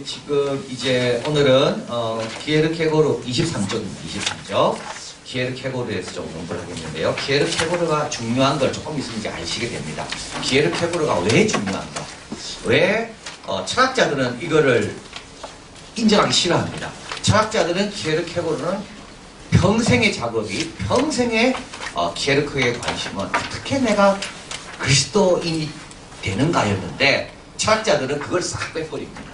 지금 이제 오늘은 키에르케고르 23쪽입니다. 23쪽. 키에르케고르에 대해서 좀 공부를 하겠는데요. 키에르케고르가 중요한 걸 조금 있으면 이제 아시게 됩니다. 키에르케고르가 왜 중요한가? 왜 철학자들은 이거를 인정하기 싫어합니다. 철학자들은 키에르케고르는 평생의 작업이 평생의 키에르케고르의 관심은 어떻게 내가 그리스도인이 되는가였는데 철학자들은 그걸 싹 빼버립니다.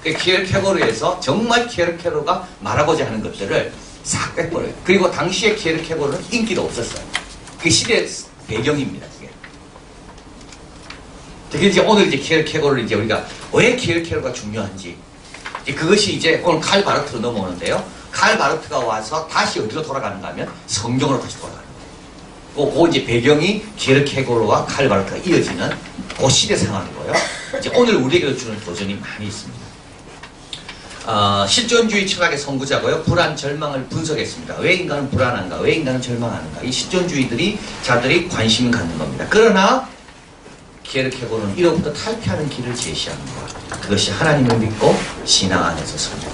키에르케고르에서 정말 키에르케고르가 말하고자 하는 것들을 싹 빼버려요. 그리고 당시에 키에르케고르는 인기도 없었어요. 그 시대 배경입니다. 그게. 특히 이제 오늘 이제 키에르케고르를 이제 우리가 왜 키에르케고르가 중요한지 그것이 이제 오늘 칼 바르트로 넘어오는데요. 칼 바르트가 와서 다시 어디로 돌아가는가 하면 성경으로 다시 돌아가는 거예요. 그 이제 배경이 키에르케고르와 칼 바르트가 이어지는 그 시대 상황이고요. 이제 오늘 우리에게 주는 도전이 많이 있습니다. 실존주의 철학의 선구자고요. 불안, 절망을 분석했습니다. 왜 인간은 불안한가? 왜 인간은 절망하는가? 이 실존주의들이 자들이 관심을 갖는 겁니다. 그러나 키에르케고르는 이로부터 탈피하는 길을 제시하는 것. 그것이 하나님을 믿고 신앙 안에서 서는 것.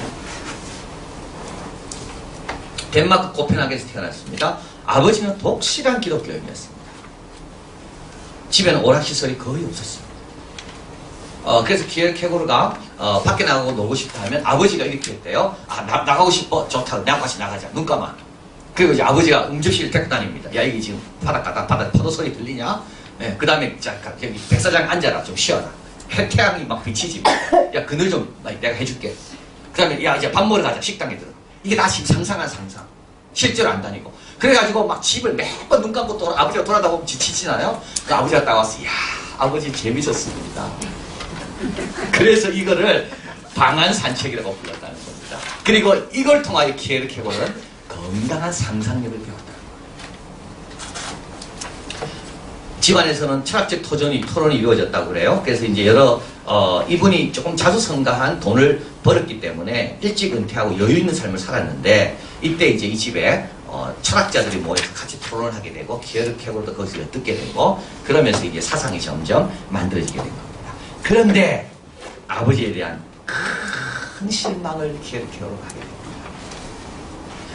덴마크 코펜하겐에서 태어났습니다. 아버지는 독실한 기독교인이었습니다. 집에는 오락시설이 거의 없었습니다. 그래서 키에르케고르가 밖에 나가고 놀고 싶다 하면 아버지가 이렇게 했대요. 나가고 싶어? 좋다. 내가 같이 나가자. 눈 감아. 그리고 이제 아버지가 음주실 데리고 다닙니다. 야, 이게 지금 바닷가 파도 소리 들리냐? 네, 그 다음에 여기 백사장 앉아라. 좀 쉬어라. 태양이 막 비치지. 야, 그늘 좀 내가 해줄게. 그 다음에 야, 이제 밥 먹으러 가자. 식당에 들어. 이게 다 지금 상상한 상상. 실제로 안 다니고. 그래가지고 막 집을 매번 눈 감고 아버지가 돌아다 보면 지치잖아요. 그 아버지가 딱 와서, 야, 아버지 재밌었습니다. 그래서 이거를 방한 산책이라고 불렀다는 겁니다. 그리고 이걸 통하여 키에르케고르는 건강한 상상력을 배웠다는 거예요. 집안에서는 철학적 토론이 이루어졌다고 그래요. 그래서 이제 이분이 조금 자수성가한 돈을 벌었기 때문에 일찍 은퇴하고 여유 있는 삶을 살았는데 이때 이제 이 집에 철학자들이 모여서 같이 토론을 하게 되고 키에르케고르도 거기서 듣게 되고 그러면서 이제 사상이 점점 만들어지게 된 겁니다. 그런데 아버지에 대한 큰 실망을 키에르케고르가 하게 됩니다.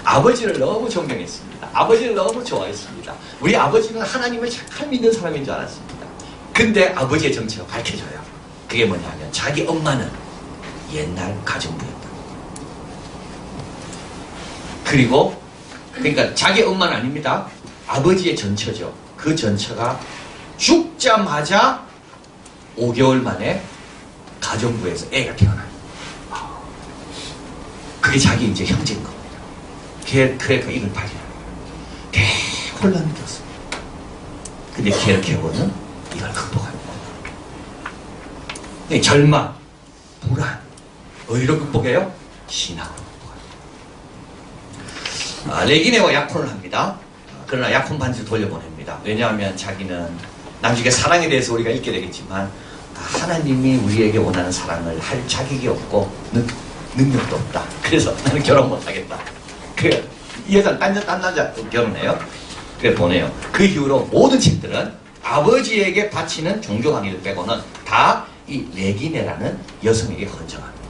아버지를 너무 존경했습니다. 아버지를 너무 좋아했습니다. 우리 아버지는 하나님을 잘 믿는 사람인 줄 알았습니다. 근데 아버지의 정체가 밝혀져요. 그게 뭐냐면 자기 엄마는 옛날 가정부였다. 그리고 그러니까 자기 엄마는 아닙니다. 아버지의 전처죠. 그 전처가 죽자마자 5개월 만에 가정부에서 애가 태어나요. 그게 자기 이제 형제인 겁니다. 그러니까 이걸 발견하는 거예요. 혼란이 되었습니다. 근데 키에르케고르는 이걸 극복하는 거예요. 절망, 불안, 어디로 극복해요? 신앙으로 극복합니다. 레기네와 약혼을 합니다. 그러나 약혼 반지를 돌려보냅니다. 왜냐하면 자기는 나중에 사랑에 대해서 우리가 읽게 되겠지만 하나님이 우리에게 원하는 사랑을 할 자격이 없고 능력도 없다. 그래서 나는 결혼 못하겠다. 이 여자는 딴 남자 결혼해요. 그래 보내요. 그 이후로 모든 책들은 아버지에게 바치는 종교 강의를 빼고는 다 이 레기네라는 여성에게 헌정합니다.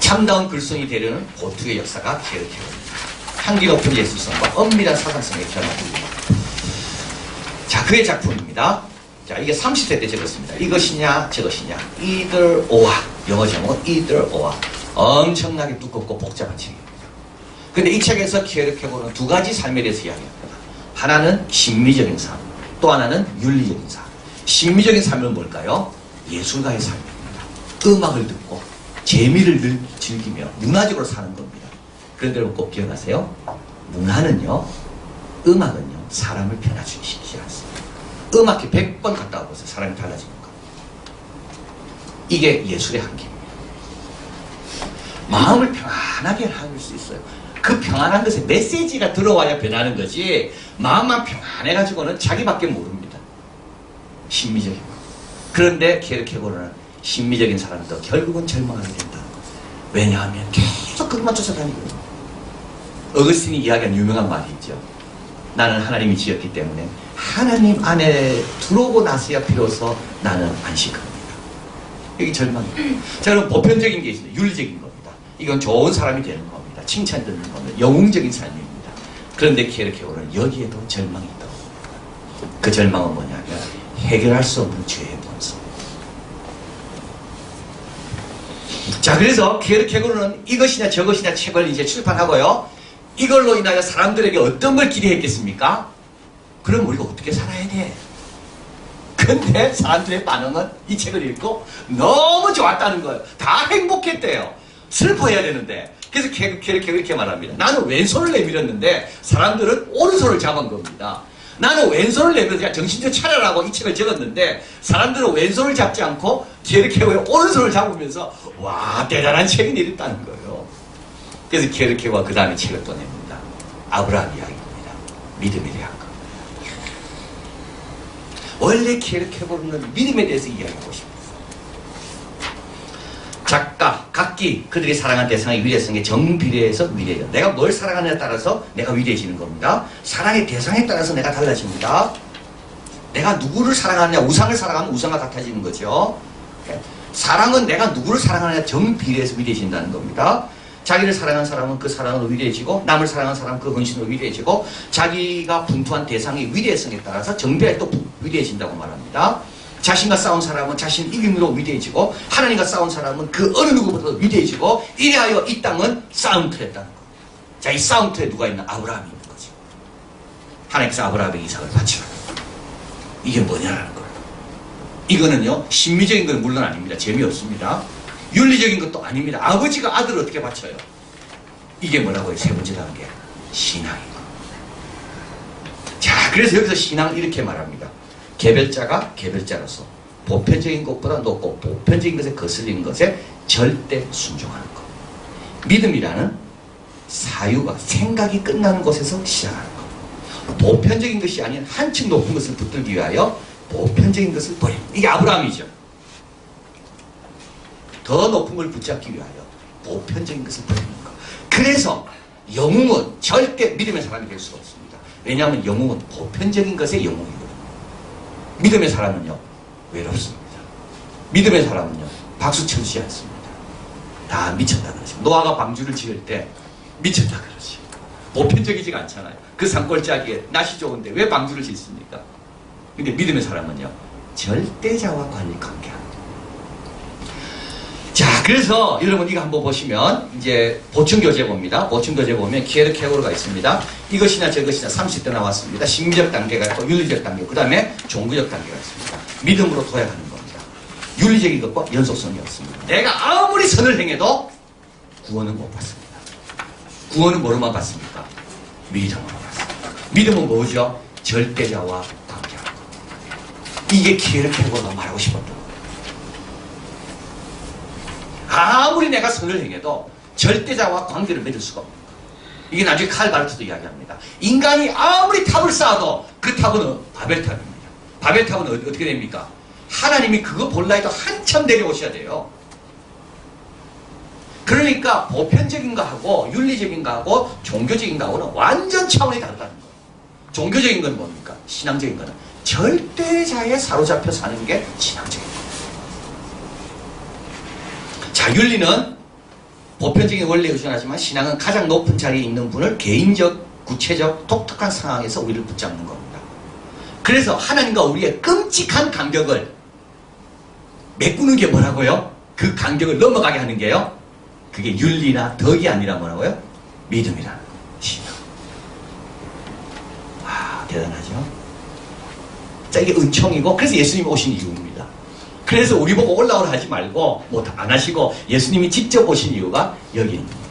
참다운 글쓴이 되려는 고투의 역사가 키에르케고르입니다. 향기 높은 예술성과 엄밀한 사상성의 결합입니다. 자, 그의 작품입니다. 자, 이게 30세 때 적었습니다. 이것이냐 저것이냐 either or. 영어 제목은 either or. 엄청나게 두껍고 복잡한 책입니다. 근데 이 책에서 키에르케고르는 두 가지 삶에 대해서 이야기합니다. 하나는 심미적인 삶, 또 하나는 윤리적인 삶. 심미적인 삶은 뭘까요? 예술가의 삶입니다. 음악을 듣고 재미를 즐기며 문화적으로 사는 겁니다. 그런데 여러분 꼭 기억하세요. 문화는요, 음악은요, 사람을 변화시키지 않습니다. 음악에 100번 갔다 와보세요. 사람이 달라지는 거. 이게 예술의 한계입니다. 마음을 편안하게 할 수 있어요. 그 평안한 것에 메시지가 들어와야 변하는 거지 마음만 평안해가지고는 자기밖에 모릅니다. 심미적인 거. 그런데 키에르케고르는 심미적인 사람도 결국은 절망하게 된다는 거예요. 왜냐하면 계속 그것만 쫓아다니거든요. 어거스틴이 이야기한 유명한 말이 있죠. 나는 하나님이 지었기 때문에 하나님 안에 들어오고 나서야 비로소 나는 안식합니다. 여기 절망이에요. 자, 그럼 보편적인 게 있습니다. 윤리적인 겁니다. 이건 좋은 사람이 되는 겁니다. 칭찬 듣는 겁니다. 영웅적인 삶입니다. 그런데 케르케고르는 여기에도 절망이 있다고 봅니다. 그 절망은 뭐냐면 해결할 수 없는 죄의 본성. 자, 그래서 케르케고르는 이것이냐 저것이냐 책을 이제 출판하고요. 이걸로 인하여 사람들에게 어떤 걸 기대했겠습니까? 그럼 우리가 어떻게 살아야 돼? 근데 사람들의 반응은 이 책을 읽고 너무 좋았다는 거예요. 다 행복했대요. 슬퍼해야 되는데. 그래서 케르케고르가 이렇게 말합니다. 나는 왼손을 내밀었는데 사람들은 오른손을 잡은 겁니다. 나는 왼손을 내밀어서 정신 좀 차려라고 이 책을 적었는데 사람들은 왼손을 잡지 않고 케르케고르의 오른손을 잡으면서 와, 대단한 책이 내렸다는 거예요. 그래서 케르케고르가 그 다음에 책을 또 냅니다. 아브라함 이야기입니다. 믿음에 대한 거. 원래 케르케고르는 믿음에 대해서 이야기하고 싶어요. 작가, 각기 그들이 사랑한 대상의 위대성에 정비례해서 위대해요. 내가 뭘 사랑하느냐에 따라서 내가 위대해지는 겁니다. 사랑의 대상에 따라서 내가 달라집니다. 내가 누구를 사랑하느냐, 우상을 사랑하면 우상과 같아지는 거죠. 사랑은 내가 누구를 사랑하느냐 정비례해서 위대해진다는 겁니다. 자기를 사랑하는 사람은 그 사랑으로 위대해지고 남을 사랑하는 사람은 그 헌신으로 위대해지고 자기가 분투한 대상의 위대성에 따라서 정비례해 또 위대해진다고 말합니다. 자신과 싸운 사람은 자신 이김으로 위대해지고 하나님과 싸운 사람은 그 어느 누구보다도 위대해지고 이래하여 이 땅은 싸움터였다는 겁니다. 자, 이 싸움터에 누가 있나? 아브라함이 있는 거죠. 하나님께서 아브라함에게 이삭을 바치라. 이게 뭐냐라는 거예요. 이거는요 심미적인 건 물론 아닙니다. 재미없습니다. 윤리적인 것도 아닙니다. 아버지가 아들을 어떻게 바쳐요? 이게 뭐라고요? 세 번째 단계 신앙이고. 자, 그래서 여기서 신앙을 이렇게 말합니다. 개별자가 개별자로서 보편적인 것보다 높고 보편적인 것에 거슬리는 것에 절대 순종하는 것. 믿음이라는 사유가 생각이 끝나는 곳에서 시작하는 것. 보편적인 것이 아닌 한층 높은 것을 붙들기 위하여 보편적인 것을 버립니다. 이게 아브라함이죠. 더 높은 걸 붙잡기 위하여 보편적인 것을 버리는 것. 그래서 영웅은 절대 믿음의 사람이 될 수가 없습니다. 왜냐하면 영웅은 보편적인 것의 영웅이거든요. 믿음의 사람은요 외롭습니다. 믿음의 사람은요 박수 쳐주지 않습니다. 다 미쳤다 그러죠. 노아가 방주를 지을 때 미쳤다 그러지. 보편적이지가 않잖아요. 그 산골짜기에 날씨 좋은데 왜 방주를 짓습니까? 근데 믿음의 사람은요 절대자와 관계합니다. 자, 그래서 여러분 이거 한번 보시면 이제 보충교재봅니다. 보충교재 보면 케르케고르가 있습니다. 이것이나 저것이나 30대 나왔습니다. 심리적 단계가 있고 윤리적 단계, 그 다음에 종교적 단계가 있습니다. 믿음으로 도약하는 겁니다. 윤리적인 것과 연속성이 없습니다. 내가 아무리 선을 행해도 구원은 못 받습니다. 구원은 뭐로만 받습니까? 믿음으로 받습니다. 믿음은 뭐죠? 절대자와 관계하는 것. 이게 케르케고르가 말하고 싶었던 거예요. 아무리 내가 선을 행해도 절대자와 관계를 맺을 수가 없는 거예요. 이게 나중에 칼 바르트도 이야기합니다. 인간이 아무리 탑을 쌓아도 그 탑은 바벨탑입니다. 바벨탑은 어떻게 됩니까? 하나님이 그거 볼라 해도 한참 내려오셔야 돼요. 그러니까 보편적인 거하고 윤리적인 거하고 종교적인 거하고는 완전 차원이 다르다는 거예요. 종교적인 건 뭡니까? 신앙적인 거는 절대자에 사로잡혀 사는 게 신앙적인 거예요. 자, 윤리는 보편적인 원리에 의존하지만 신앙은 가장 높은 자리에 있는 분을 개인적, 구체적, 독특한 상황에서 우리를 붙잡는 겁니다. 그래서 하나님과 우리의 끔찍한 간격을 메꾸는 게 뭐라고요? 그 간격을 넘어가게 하는 게요? 그게 윤리나 덕이 아니라 뭐라고요? 믿음이라는 거예요. 신앙. 와, 대단하죠? 자, 이게 은총이고 그래서 예수님이 오신 이유입니다. 그래서 우리 보고 올라오라 하지 말고 뭐 안 하시고 예수님이 직접 오신 이유가 여기 있는 거예요.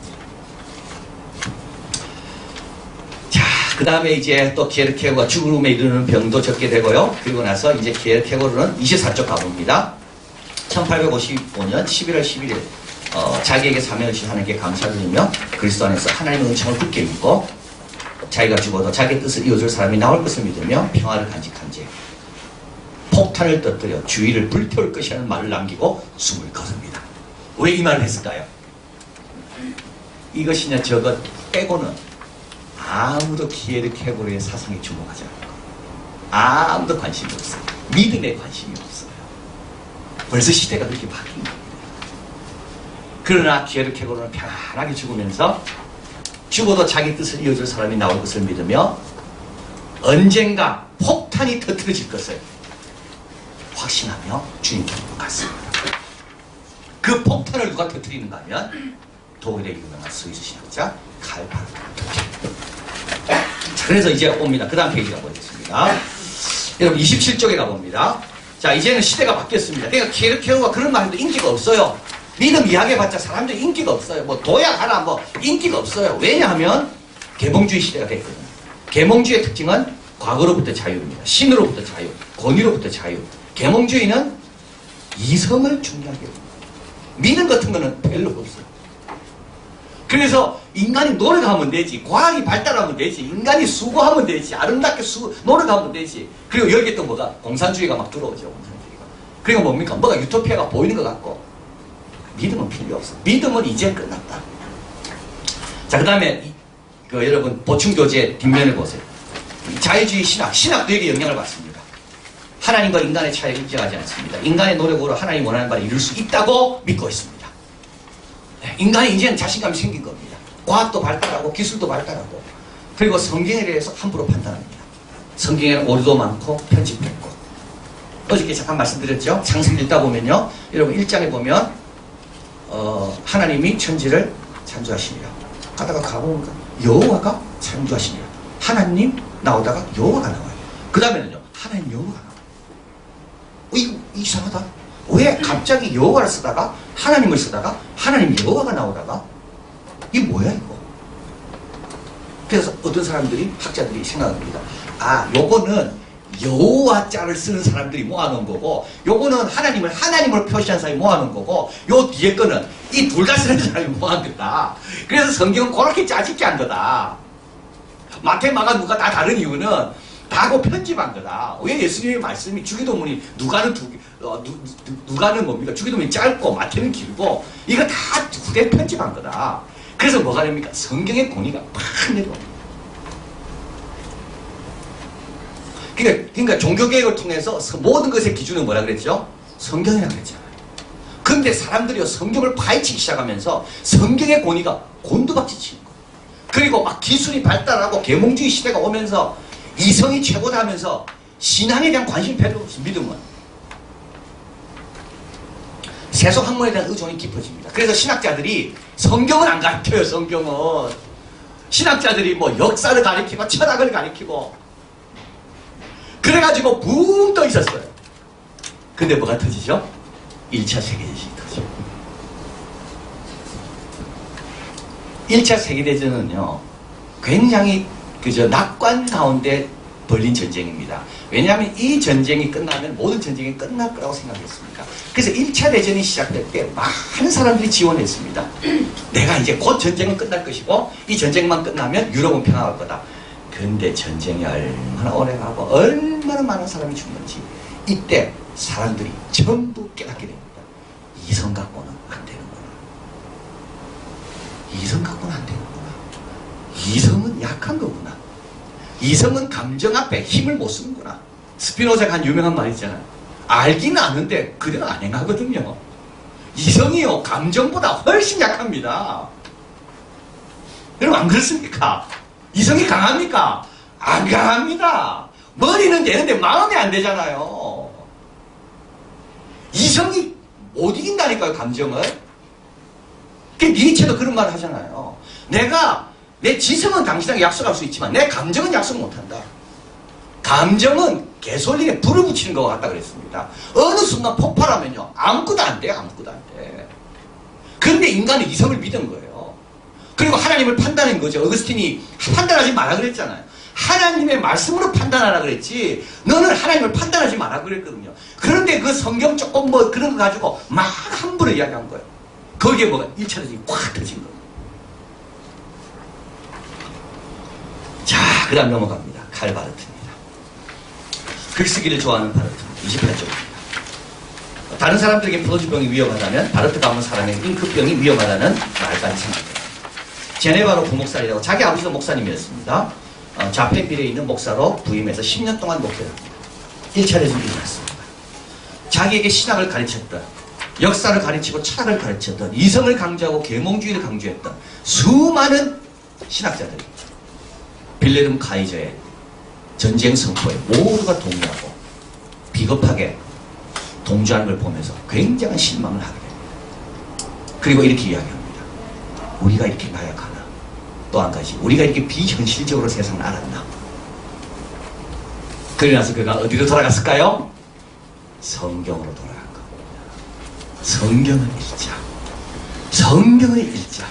자, 그 다음에 이제 또 케르케고르가 죽음에 이르는 병도 적게 되고요. 그리고 나서 이제 케르케고르는 24쪽 가봅니다. 1855년 11월 11일 자기에게 사명을 하나님께 감사드리며 그리스도 안에서 하나님의 은총을 굳게 믿고 자기가 죽어도 자기의 뜻을 이어줄 사람이 나올 것을 믿으며 평화를 간직한 지 폭탄을 터뜨려 주위를 불태울 것이라는 말을 남기고 숨을 거둡니다. 왜 이 말을 했을까요? 이것이냐 저것 빼고는 아무도 케르케고르의 사상에 주목하지 않고 아무도 관심이 없어요. 믿음에 관심이 없어요. 벌써 시대가 그렇게 바뀐 겁니다. 그러나 게르케고르는 편안하게 죽으면서 죽어도 자기 뜻을 이어줄 사람이 나올 것을 믿으며 언젠가 폭탄이 터뜨려질 것을 확신하며 주님께로 갔습니다. 그 폭탄을 누가 터뜨리는가 하면 독일의 유명한 스위스 신학자 칼 바르트입니다. 그래서 이제 옵니다. 그 다음 페이지가 보겠습니다. 여러분 27쪽에 가봅니다. 자, 이제는 시대가 바뀌었습니다. 그러니까 게르케고르가 그런 말도 인기가 없어요. 믿음 이야기해봤자 사람들이 인기가 없어요. 뭐 도약 하나 뭐 인기가 없어요. 왜냐하면 계몽주의 시대가 됐거든요. 계몽주의의 특징은 과거로부터 자유입니다. 신으로부터 자유, 권위로부터 자유. 계몽주의는 이성을 중요하게 합니다. 믿음 같은 거는 별로 없어요. 그래서 인간이 노력하면 되지, 과학이 발달하면 되지, 인간이 수고하면 되지, 아름답게 노력하면 되지. 그리고 여기에 또 뭐가 공산주의가 막 들어오죠. 공산주의가. 그리고 뭡니까? 뭐가 유토피아가 보이는 것 같고. 믿음은 필요 없어. 믿음은 이제 끝났다. 자, 그 다음에 여러분 보충교재 뒷면을 보세요. 자유주의 신학도 여기 영향을 받습니다. 하나님과 인간의 차이를 인정하지 않습니다. 인간의 노력으로 하나님 원하는 바를 이룰 수 있다고 믿고 있습니다. 인간이 이제는 자신감이 생긴 겁니다. 과학도 발달하고 기술도 발달하고 그리고 성경에 대해서 함부로 판단합니다. 성경에는 오류도 많고 편집도 있고 어저께 잠깐 말씀드렸죠. 창세기 읽다 보면요. 여러분 1장에 보면 하나님이 천지를 창조하시니라. 가다가 가보니까 여호와가 창조하시니라. 하나님 나오다가 여호와가 나와요. 그 다음에는요. 하나님 여호와가 나와요. 이거 이상하다. 왜 갑자기 여호와를 쓰다가 하나님을 쓰다가 하나님 여호와가 나오다가 이게 뭐야 이거. 그래서 어떤 사람들이 학자들이 생각합니다. 아, 요거는 여호와 자를 쓰는 사람들이 모아놓은 거고 요거는 하나님을 표시한 사람이 모아놓은 거고 요 뒤에 거는 이 둘 다 쓰는 사람이 모아놓은 거다. 그래서 성경은 그렇게 짜집게 한 거다. 마태, 마가, 누가 다 다른 이유는 다고 편집한 거다. 왜 예수님의 말씀이 주기도문이 누가는 뭡니까? 주기도문이 짧고 마태는 길고 이거 다 후대 편집한 거다. 그래서 뭐가 됩니까? 성경의 권위가 팍 내려옵니다. 그러니까 종교개혁을 통해서 모든 것의 기준은 뭐라 그랬죠? 성경이라고 그랬잖아요. 근데 사람들이 성경을 파헤치기 시작하면서 성경의 권위가 곤두박질 치는 거예요. 그리고 막 기술이 발달하고 계몽주의 시대가 오면서 이성이 최고다 하면서 신앙에 대한 관심이 별로 없어요. 믿음은. 세속 학문에 대한 의존이 깊어집니다. 그래서 신학자들이 성경은 안 가르쳐요. 성경은. 신학자들이 뭐 역사를 가르치고 철학을 가르치고 그래가지고 붕 떠 있었어요. 근데 뭐가 터지죠? 1차 세계대전이 터져. 1차 세계대전은요, 굉장히 낙관 가운데 벌린 전쟁입니다. 왜냐하면 이 전쟁이 끝나면 모든 전쟁이 끝날 거라고 생각했습니다. 그래서 1차 대전이 시작될 때 많은 사람들이 지원했습니다. 내가 이제 곧 전쟁은 끝날 것이고 이 전쟁만 끝나면 유럽은 평화할 거다. 근데 전쟁이 얼마나 오래 가고 얼마나 많은 사람이 죽는지 이때 사람들이 전부 깨닫게 됩니다. 이성 갖고는 안 되는구나. 이성 갖고는 안 되는구나. 이성은 약한 거구나. 이성은 감정 앞에 힘을 못 쓰는구나. 스피노자가 한 유명한 말이 있잖아요. 알기는 아는데 그대로 안 행하거든요. 이성이요, 감정보다 훨씬 약합니다. 여러분 안 그렇습니까? 이성이 강합니까? 안 강합니다. 머리는 되는데 마음이 안 되잖아요. 이성이 못 이긴다니까요, 감정을. 니체도 그런 말 하잖아요. 내 지성은 당신에게 약속할 수 있지만 내 감정은 약속 못한다. 감정은 개솔린에 불을 붙이는 것 같다 그랬습니다. 어느 순간 폭발하면요, 아무것도 안 돼, 아무것도 안 돼. 그런데 인간은 이성을 믿은 거예요. 그리고 하나님을 판단한 거죠. 어거스틴이 판단하지 마라 그랬잖아요. 하나님의 말씀으로 판단하라 그랬지 너는 하나님을 판단하지 마라 그랬거든요. 그런데 그 성경 조금 뭐 그런 거 가지고 막 함부로 이야기한 거예요. 거기에 뭐가 1차 대전이 꽉 터진 거예요. 자, 그 다음 넘어갑니다. 칼 바르트입니다. 글쓰기를 좋아하는 바르트입니다. 28쪽입니다. 다른 사람들에게 포도주병이 위험하다면 바르트가 하는 사람에게 잉크병이 위험하다는 말까지 생각합니다. 제네바로 부목살이라고 자기 아버지도 목사님이었습니다. 자페빌에 있는 목사로 부임해서 10년 동안 목회를 합니다. 1차 대전이 일어났습니다. 자기에게 신학을 가르쳤던, 역사를 가르치고 철학을 가르쳤던, 이성을 강조하고 계몽주의를 강조했던 수많은 신학자들이 빌레름 카이저의 전쟁 선포에 모두가 동의하고 비겁하게 동조하는 걸 보면서 굉장한 실망을 하게 됩니다. 그리고 이렇게 이야기합니다. 우리가 이렇게 나약하나? 또 한 가지, 우리가 이렇게 비현실적으로 세상을 알았나? 그러고 나서 그가 어디로 돌아갔을까요? 성경으로 돌아간 겁니다. 성경을 읽자. 성경을 읽자.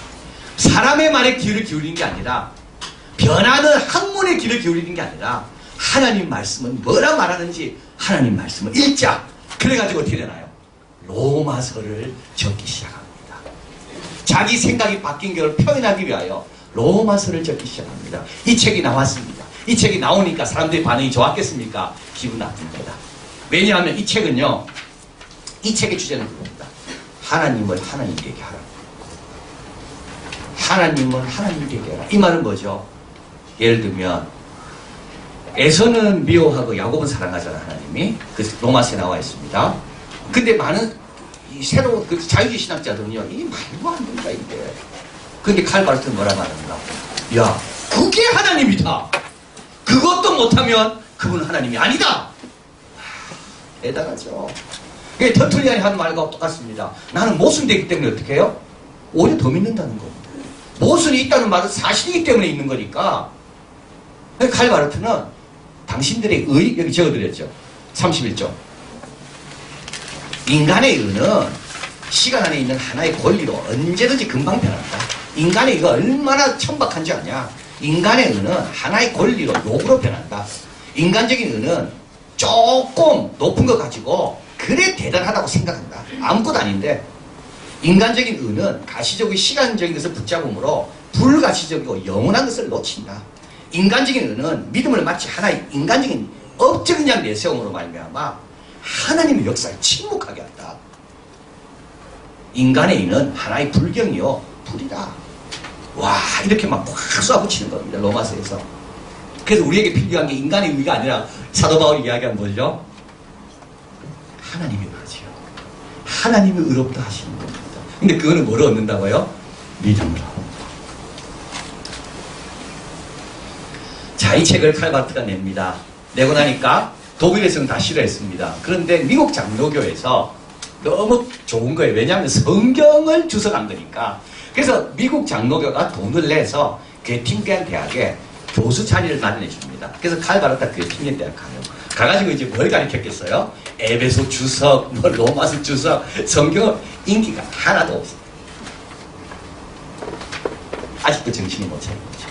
사람의 말에 귀를 기울이는 게 아니라, 변하는 학문에 귀를 기울이는 게 아니라, 하나님 말씀은 뭐라 말하는지 하나님 말씀을 읽자. 그래가지고 어떻게 되나요? 로마서를 적기 시작합니다. 자기 생각이 바뀐 걸 표현하기 위하여 로마서를 적기 시작합니다. 이 책이 나왔습니다. 이 책이 나오니까 사람들의 반응이 좋았겠습니까? 기분 나쁩니다. 왜냐하면 이 책은요, 이 책의 주제는 그겁니다. 하나님을 하나님께 하라. 하나님을 하나님께 하라. 이 말은 뭐죠? 예를 들면 에서는 미워하고 야곱은 사랑하잖아, 하나님이. 그 로마서에 나와 있습니다. 근데 많은 이 새로운 그 자유주의 신학자들은요, 이 말도 안 된다 이게. 근데 칼 바르트는 뭐라 말합니까? 야, 그게 하나님이다. 그것도 못하면 그분은 하나님이 아니다. 대단하죠. 그게 터툴리안이 하는 말과 똑같습니다. 나는 모순되기 때문에 어떻게 해요? 오히려 더 믿는다는 겁니다. 모순이 있다는 말은 사실이기 때문에 있는 거니까. 칼 바르트는 당신들의 의, 여기 적어드렸죠. 31조. 인간의 의는 시간 안에 있는 하나의 권리로 언제든지 금방 변한다. 인간의 의가 얼마나 천박한지 아냐. 인간의 의는 하나의 권리로 욕으로 변한다. 인간적인 의는 조금 높은 거 가지고 그래 대단하다고 생각한다. 아무것도 아닌데, 인간적인 의는 가시적이고 시간적인 것을 붙잡음으로 불가시적이고 영원한 것을 놓친다. 인간적인 의는 믿음을 마치 하나의 인간적인 업적인 양 내세움으로 말미암아 하나님의 역사에 침묵하게 한다. 인간의 의는 하나의 불경이요 불이다. 와, 이렇게 막 확 쏘아붙이는 겁니다, 로마서에서. 그래서 우리에게 필요한 게 인간의 의가 아니라 사도 바울이 이야기한 뭐죠? 하나님의 의지요. 하나님의 의롭다 하시는 겁니다. 근데 그거는 뭐를 얻는다고요? 믿음으로. 자, 이 책을 칼바르트가 냅니다. 내고 나니까 독일에서는 다 싫어했습니다. 그런데 미국 장로교에서 너무 좋은 거예요. 왜냐하면 성경을 주석한 거니까. 그래서 미국 장로교가 돈을 내서 괴팅겐 대학에 교수 자리를 마련해 줍니다. 그래서 칼바르트가 괴팅겐 대학 가요. 가가지고 이제 뭘 가르쳤겠어요? 에베소 주석, 뭐 로마서 주석, 성경 인기가 하나도 없어요. 아직도 정신이 못 차린 거죠.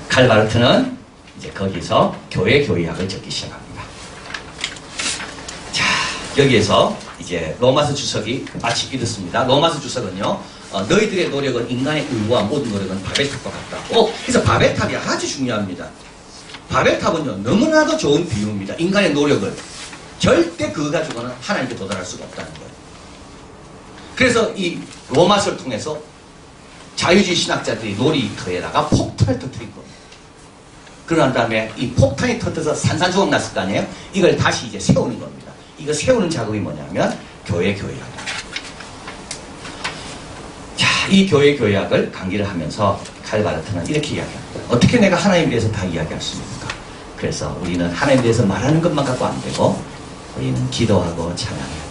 칼바르트는 이제 거기서 교회학을 적기 시작합니다. 자, 여기에서 이제 로마서 주석이 마치 이렇습니다. 로마서 주석은요, 너희들의 노력은 인간의 의와 모든 노력은 바벨탑과 같다. 그래서 바벨탑이 아주 중요합니다. 바벨탑은요, 너무나도 좋은 비유입니다. 인간의 노력을 절대 그거 가지고는 하나님께 도달할 수가 없다는 거예요. 그래서 이 로마서를 통해서 자유주의 신학자들이 놀이터에다가 폭탄을 터뜨린 겁니다. 그러난 다음에 이 폭탄이 터져서 산산조각 났을 거 아니에요? 이걸 다시 이제 세우는 겁니다. 이거 세우는 작업이 뭐냐면 교회학이다. 자, 이 교회학을 강의를 하면서 칼바르트는 이렇게 이야기합니다. 어떻게 내가 하나님에 대해서 다 이야기할 수 있습니까? 그래서 우리는 하나님에 대해서 말하는 것만 갖고 안 되고 우리는 기도하고 찬양해야 됩니다.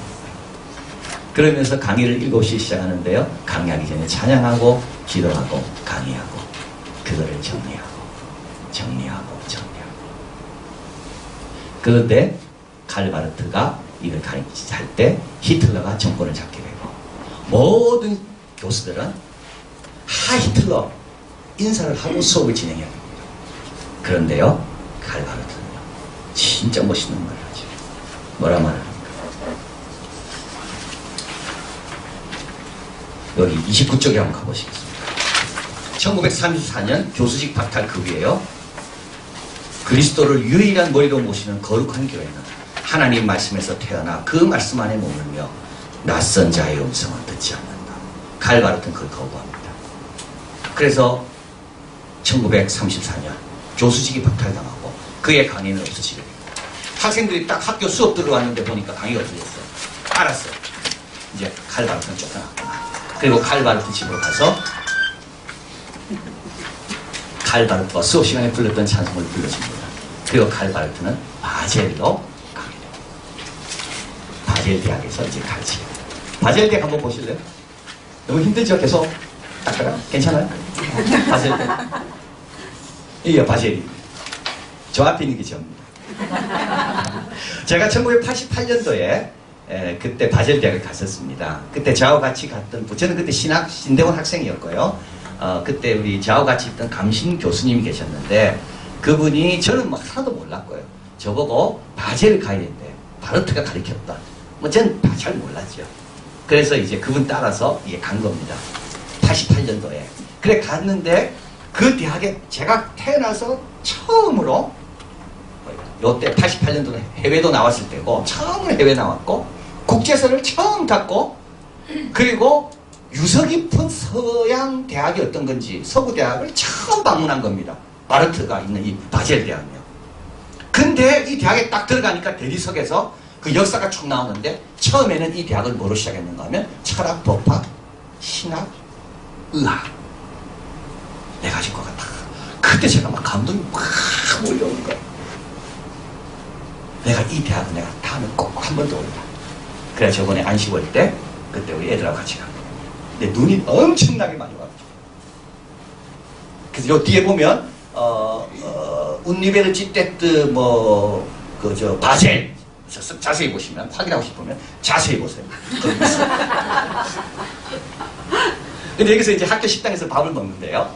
그러면서 강의를 7시에 시작하는데요. 강의하기 전에 찬양하고 기도하고 강의하고 그거를 정리하고. 그런데 칼바르트가 이걸 가르칠 때 히틀러가 정권을 잡게 되고 모든 교수들은 히틀러 인사를 하고 수업을 진행해야 됩니다. 그런데요, 칼바르트는요, 진짜 멋있는 말을 하죠. 뭐라 말합니까? 여기 29쪽에 한번 가보시겠습니다. 1934년 교수직 박탈 그 위에요. 그리스도를 유일한 머리로 모시는 거룩한 교회는 하나님 말씀에서 태어나 그 말씀 안에 머물며 낯선 자의 음성을 듣지 않는다. 칼바르트는 그걸 거부합니다. 그래서 1934년 교수직이 박탈당하고 그의 강의는 없어지게 됩니다. 학생들이 딱 학교 수업 들어왔는데 보니까 강의가 없어졌어. 알았어. 이제 칼바르트는 쫓겨났구나. 그리고 칼바르트 집으로 가서 칼바르트가 수업 시간에 불렀던 찬송을 불러줍니다. 그리고 칼바르트는 바젤로 가게 됩니다. 바젤 대학에서 이제 가르치게 됩니다. 바젤 대학 한번 보실래요? 너무 힘들죠? 계속 닦다가 괜찮아요? 바젤 대학. 이게 바젤이. 저 앞에 있는 게 접니다. 제가 1988년도에 그때 바젤 대학을 갔었습니다. 그때 저하고 같이 갔던, 저는 그때 신대원 학생이었고요. 그때 우리 저하고 같이 있던 감신 교수님이 계셨는데, 그분이 저는 막 하나도 몰랐고요. 저보고 바젤을 가야 되는데 바르트가 가르쳤다. 뭐 저는 잘 몰랐죠. 그래서 이제 그분 따라서 이게 간 겁니다. 88년도에. 그래 갔는데 그 대학에 제가 태어나서 처음으로, 요때 88년도는 해외도 나왔을 때고 처음으로 해외 나왔고 국제선을 처음 탔고, 그리고 유서 깊은 서양 대학이 어떤 건지 서구 대학을 처음 방문한 겁니다. 바르트가 있는 이 바젤 대학이요. 근데 이 대학에 딱 들어가니까 대리석에서 그 역사가 쭉 나오는데, 처음에는 이 대학을 뭐로 시작했는가 하면 철학, 법학, 신학, 의학 네 가지 거가 다. 그때 제가 막 감동이 막 몰려오는 거예요. 내가 이 대학은 내가 다음에 꼭 한 번 더 온다. 그래 저번에 안식 올 때 그때 우리 애들하고 같이 간 거예요. 근데 눈이 엄청나게 많이 와가지고. 그래서 요 뒤에 보면 운리베르지테트 그저 바젤 자세히 보시면, 확인하고 싶으면 자세히 보세요. 근데 여기서 이제 학교 식당에서 밥을 먹는데요.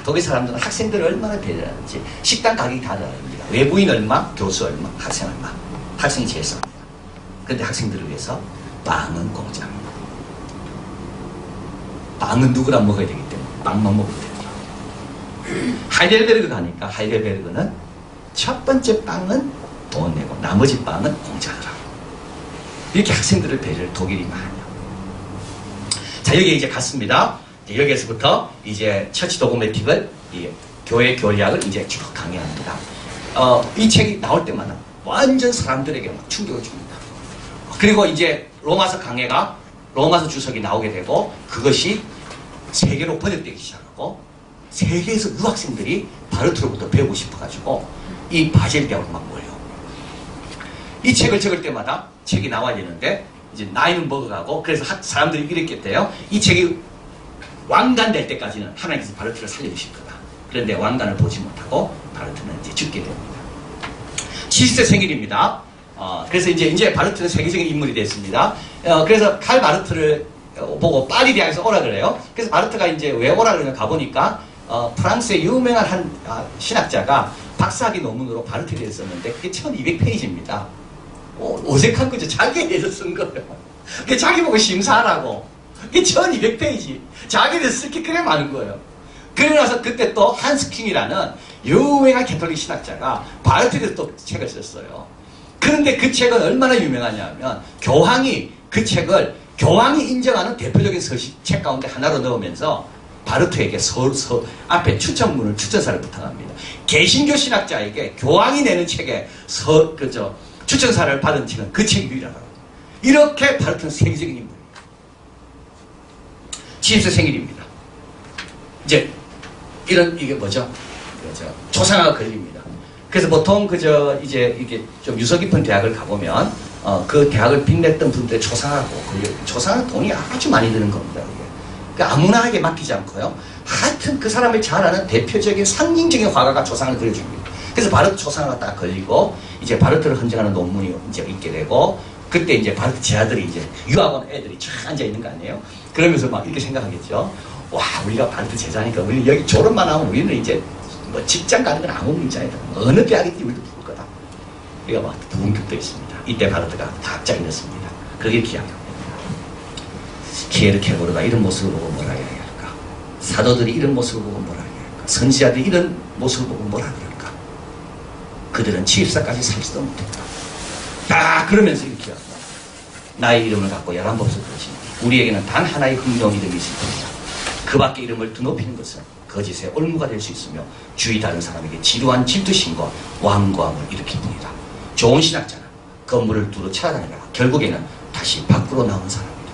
독일 사람들은 학생들을 얼마나 배려하는지 식당 가격이 다 다릅니다. 외부인 얼마, 교수 얼마, 학생 얼마. 학생이 제일 쌉니다. 그런데 학생들을 위해서 빵은 공짜입니다. 빵은 누구랑 먹어야 되기 때문에 빵만 먹으면 됩니다. 하이델베르그 가니까 하이델베르그는 첫 번째 빵은 돈 내고 나머지 빵은 공짜더라고요. 이렇게 학생들을 배려를 독일이 많이 해요. 자, 여기 이제 갔습니다. 이제 여기에서부터 이제 처치 도그매틱을, 이 교회 교리학을 이제 쭉 강의합니다. 이 책이 나올 때마다 완전 사람들에게 막 충격을 줍니다. 그리고 이제 로마서 강해가, 로마서 주석이 나오게 되고, 그것이 세계로 번역되기 시작하고, 세계에서 유학생들이 바르트로부터 배우고 싶어가지고 이 바젤 대학으로 막 몰려옵니다. 이 책을 적을 때마다 책이 나와야 되는데 이제 나이는 먹어가고, 그래서 사람들이 이랬겠대요. 이 책이 완간될 때까지는 하나님께서 바르트를 살려주실 거다. 그런데 완간을 보지 못하고 바르트는 이제 죽게 됩니다. 70세 생일입니다. 그래서 이제 바르트는 세계적인 인물이 됐습니다. 그래서 칼 바르트를 보고 파리 대학에서 오라 그래요. 그래서 바르트가 이제 왜 오라 그러냐 가보니까 프랑스의 유명한 한 신학자가 박사학위 논문으로 바르트에 대해서 썼는데 그게 1200페이지입니다. 어색한 거죠. 자기에 대해서 쓴 거예요. 그게 자기 보고 심사하라고. 그게 1200페이지. 자기에 대해서 쓸 게 그래 많은 거예요. 그러고 나서 그때 또 한스킹이라는 유명한 캐톨릭 신학자가 바르트에 대해서 또 책을 썼어요. 그런데 그 책은 얼마나 유명하냐면 교황이 그 책을 교황이 인정하는 대표적인 책 가운데 하나로 넣으면서 바르트에게 앞에 추천사를 부탁합니다. 개신교 신학자에게 교황이 내는 책에 추천사를 받은 책은 그 책이 유일하다고. 이렇게 바르트는 세계적인 인물입니다. 70세 생일입니다. 이제 이게 뭐죠? 조상아가 걸립니다. 그래서 보통 이제 이게 좀 유서 깊은 대학을 가보면 그 대학을 빛냈던 분들의 조상아가 걸려요. 조상아는 돈이 아주 많이 드는 겁니다. 그러니까 아무나에게 맡기지 않고요. 하여튼 그 사람을 잘 아는 대표적인 상징적인 화가가 조상을 그려줍니다. 그래서 바르트 조상아가 딱 걸리고 이제 바르트를 헌정하는 논문이 이제 있게 되고, 그때 이제 바르트 제 아들이 이제 유학원 애들이 쫙 앉아 있는 거 아니에요? 그러면서 막 이렇게 생각하겠죠. 와, 우리가 바르트 제자니까 우리 여기 졸업만 하면 우리는 이제 뭐 직장 가는 건 아무 문제 아니다. 어느 대학이든지 우리도 부를 거다. 우리가 막 부흥격도 있습니다. 이때 바르트가 갑자기 넣습니다. 그게 기억합니다. 키에르 케고르가 이런 모습을 보고 뭐라 해야 할까? 사도들이 이런 모습을 보고 뭐라 해야 할까? 선지자들이 이런 모습을 보고 뭐라 그럴까? 그들은 치입사까지 살지도 못했다. 그러면서 이렇게 합니다. 나의 이름을 갖고 11법을 그러시니 우리에게는 단 하나의 흥겨운 이름이 있을 겁니다. 그 밖에 이름을 드높이는 것은 거짓의 올무가 될 수 있으며 주위 다른 사람에게 지루한 질투심과 완고함을 일으킵니다. 좋은 신학자는 건물을 두루 찾아다니다가 결국에는 다시 밖으로 나오는 사람입니다.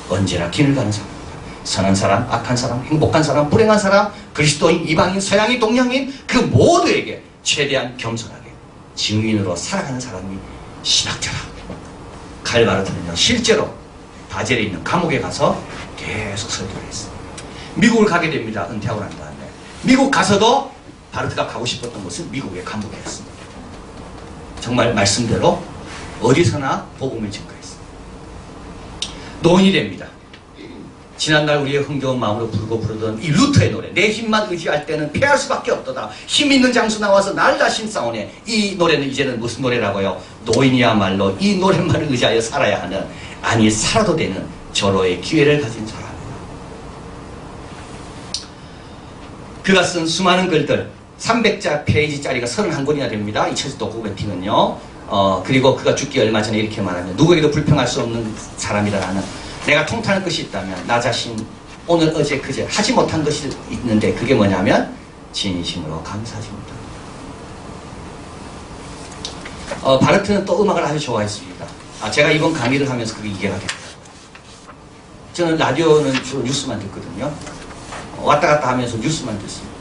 언제나 길을 가는 사람입니다. 선한 사람, 악한 사람, 행복한 사람, 불행한 사람, 그리스도인, 이방인, 서양인, 동양인 그 모두에게 최대한 겸손하게 증인으로 살아가는 사람이 신학자라. 칼바르트는요 실제로 바젤에 있는 감옥에 가서 계속 설교를 했습니다. 미국을 가게 됩니다. 은퇴하고 난 다음에. 미국 가서도 바르트가 가고 싶었던 곳은 미국의 감옥이었습니다. 정말 말씀대로 어디서나 복음을 증거했습니다. 노인이 됩니다. 지난날 우리의 흥겨운 마음으로 부르던 이 루터의 노래, 내 힘만 의지할 때는 패할 수밖에 없도다. 힘 있는 장수 나와서 날 다신 싸우네. 이 노래는 이제는 무슨 노래라고요? 노인이야말로 이 노래만을 의지하여 살아야 하는, 아니 살아도 되는 절호의 기회를 가진 사람이다. 그가 쓴 수많은 글들 300자 페이지짜리가 31권이나 됩니다. 이 처지 도쿠멘팅은요. 그리고 그가 죽기 얼마 전에 이렇게 말하면, 누구에게도 불평할 수 없는 사람이다. 나는 내가 통탄한 것이 있다면 나 자신 오늘 어제 그제 하지 못한 것이 있는데, 그게 뭐냐면 진심으로 감사하지 못합니다. 바르트는 또 음악을 아주 좋아했습니다. 제가 이번 강의를 하면서 그게 이해가 됐더라고요. 저는 라디오는 주로 뉴스만 듣거든요. 왔다 갔다 하면서 뉴스만 듣습니다.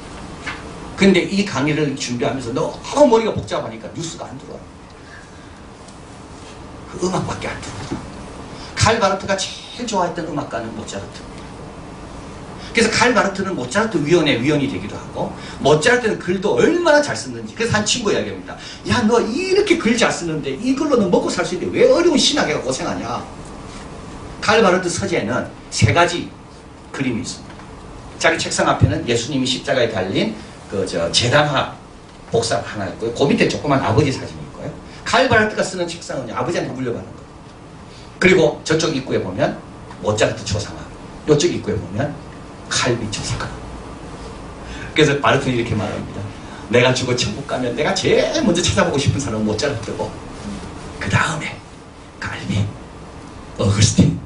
근데 이 강의를 준비하면서 너무 머리가 복잡하니까 뉴스가 안 들어와요. 그 음악밖에 안 들어와요. 칼 바르트가 제일 좋아했던 음악가는 모차르트입니다. 그래서 칼 바르트는 모차르트 위원회 위원이 되기도 하고, 모차르트는 글도 얼마나 잘 썼는지. 그래서 한 친구 이야기합니다. 야, 너 이렇게 글 잘 쓰는데 이걸로 너 먹고 살 수 있는데 왜 어려운 신학에가 고생하냐. 칼 바르트 서재에는 3가지 그림이 있습니다. 자기 책상 앞에는 예수님이 십자가에 달린 제단화 복사가 하나 있고요. 그 밑에 조그만 아버지 사진이 있고요. 칼 바르트가 쓰는 책상은 아버지한테 물려받은 거예요. 그리고 저쪽 입구에 보면 모차르트 초상화, 이쪽 입구에 보면 칼빈 초상화. 그래서 바르트는 이렇게 말합니다. 내가 죽어 천국 가면 내가 제일 먼저 찾아보고 싶은 사람은 모차르트고, 그 다음에 칼빈, 어거스틴.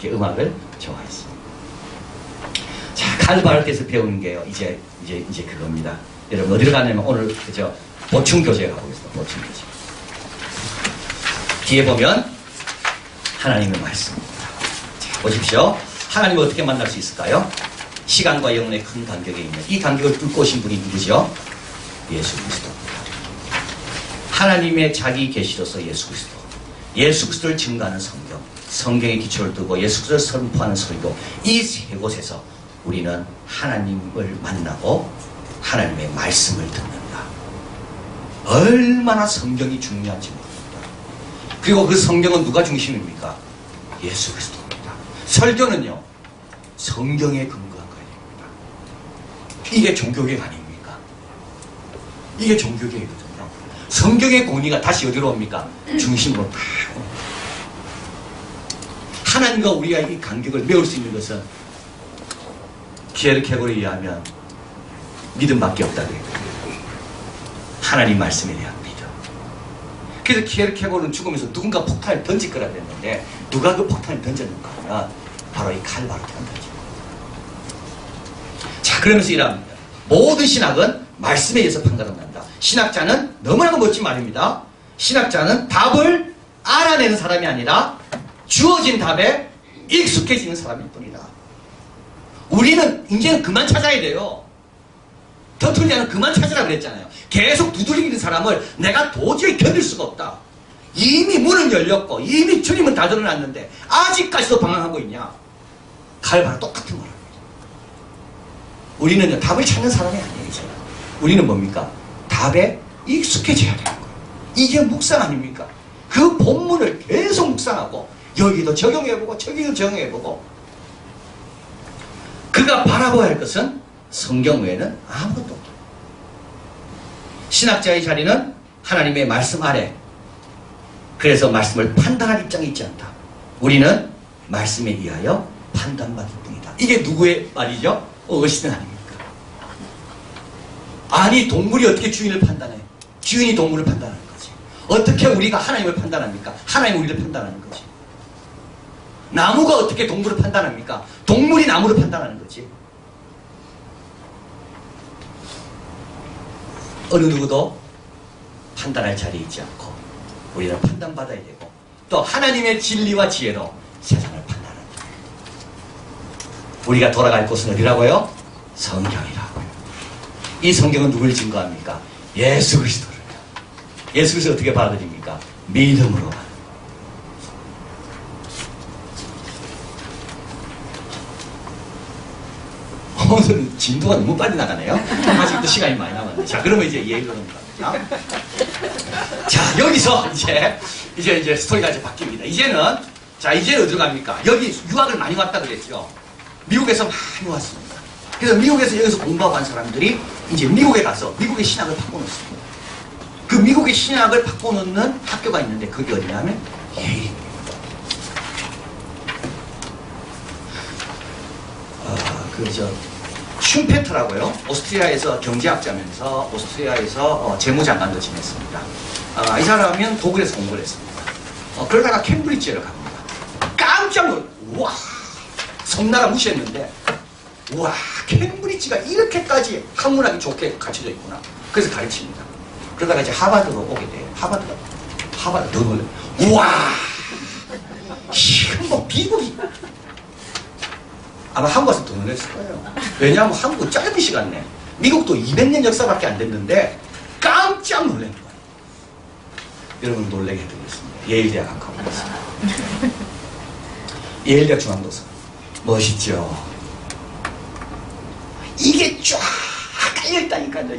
이렇게 음악을 좋아했습니다. 자, 칼 바르트에서 배우는 게요, 이제 그겁니다. 여러분 어디로 가냐면 오늘 보충 교재에 가고 있습니다. 보충 교재. 뒤에 보면 하나님의 말씀입니다. 자, 보십시오. 하나님을 어떻게 만날 수 있을까요? 시간과 영혼의 큰 간격에 있는, 이 간격을 뚫고 오신 분이 누구죠? 예수 그리스도입니다. 하나님의 자기 계시로서 예수 그리스도, 예수 그리스도를 증거하는 성경, 성경의 기초를 두고 예수 그리스도를 선포하는 설교, 이 3곳에서 우리는 하나님을 만나고 하나님의 말씀을 듣는다. 얼마나 성경이 중요한지 모릅니다. 그리고 그 성경은 누가 중심입니까? 예수 그리스도입니다. 설교는요, 성경에 근거한 거입니다. 이게 종교개혁 아닙니까? 이게 종교개혁이거든요. 성경의 공의가 다시 어디로 옵니까? 중심으로 딱 옵니다. 하나님과 우리가 이 간격을 메울 수 있는 것은 키에르케고르에 의하면 믿음밖에 없다고 해요. 하나님 말씀에 대한 믿음. 그래서 키에르케고르는 죽으면서 누군가 폭탄을 던질 거라 그랬는데, 누가 그 폭탄을 던졌는가 하면 바로 이 칼 바르트가 던집니다. 자, 그러면서 이랍니다. 모든 신학은 말씀에 의해서 판가름난다. 신학자는, 너무나도 멋진 말입니다, 신학자는 답을 알아내는 사람이 아니라 주어진 답에 익숙해지는 사람일 뿐이다. 우리는 이제는 그만 찾아야 돼요. 터틀리아는 그만 찾으라 그랬잖아요. 계속 두드리는 사람을 내가 도저히 견딜 수가 없다. 이미 문은 열렸고 이미 주님은 다 드러났는데 아직까지도 방황하고 있냐. 칼바르 똑같은 말입니다. 우리는 답을 찾는 사람이 아니에요. 이제. 우리는 뭡니까? 답에 익숙해져야 되는 거예요. 이게 묵상 아닙니까? 그 본문을 계속 묵상하고 여기도 적용해보고 저기도 적용해보고, 그가 바라봐야 할 것은 성경 외에는 아무것도 없다. 신학자의 자리는 하나님의 말씀 아래. 그래서 말씀을 판단할 입장이 있지 않다. 우리는 말씀에 의하여 판단받을 뿐이다. 이게 누구의 말이죠? 어거스틴 아닙니까? 아니, 동물이 어떻게 주인을 판단해? 주인이 동물을 판단하는 거지. 어떻게 우리가 하나님을 판단합니까? 하나님이 우리를 판단하는 거지. 나무가 어떻게 동물을 판단합니까? 동물이 나무를 판단하는 거지. 어느 누구도 판단할 자리에 있지 않고 우리는 판단받아야 되고 또 하나님의 진리와 지혜로 세상을 판단하는 거예요. 우리가 돌아갈 곳은 어디라고요? 성경이라고요. 이 성경은 누굴 증거합니까? 예수 그리스도를. 예수 그리스도 어떻게 받아들입니까? 믿음으로. 오늘 진도가 너무 빨리 나가네요. 아직도 시간이 많이 남았네. 자, 그러면 이제 예의로 넘어갑니다. 자, 여기서 이제 스토리가 이제 바뀝니다. 이제는 어디로 갑니까? 여기 유학을 많이 왔다 그랬죠. 미국에서 많이 왔습니다. 그래서 미국에서 여기서 공부하고 한 사람들이 이제 미국에 가서 미국의 신학을 바꿔놓습니다. 그 미국의 신학을 바꿔놓는 학교가 있는데 그게 어디냐면 예일입니다. 슌페트라고요. 오스트리아에서 경제학자면서 오스트리아에서 재무장관도 지냈습니다. 이 사람은 독일에서 공부를 했습니다. 그러다가 캠브리지를 갑니다. 깜짝 놀라. 우와, 섬나라 무시했는데 우와, 캠브리지가 이렇게까지 학문학이 좋게 갖춰져 있구나. 그래서 가르칩니다. 그러다가 이제 하버드로 오게 돼요. 하버드 더 놀래. 우와, 이건 뭐 미국이 아마 한국 와서 더 놀랐을 거예요. 왜냐하면 한국은 짧은 시간 내에 미국도 200년 역사밖에 안 됐는데 깜짝 놀란 거예요. 여러분 놀라게 해드리겠습니다. 예일대학 한 가보겠습니다. 예일대학 중앙도서 멋있죠? 이게 쫙 깔려있다니까요.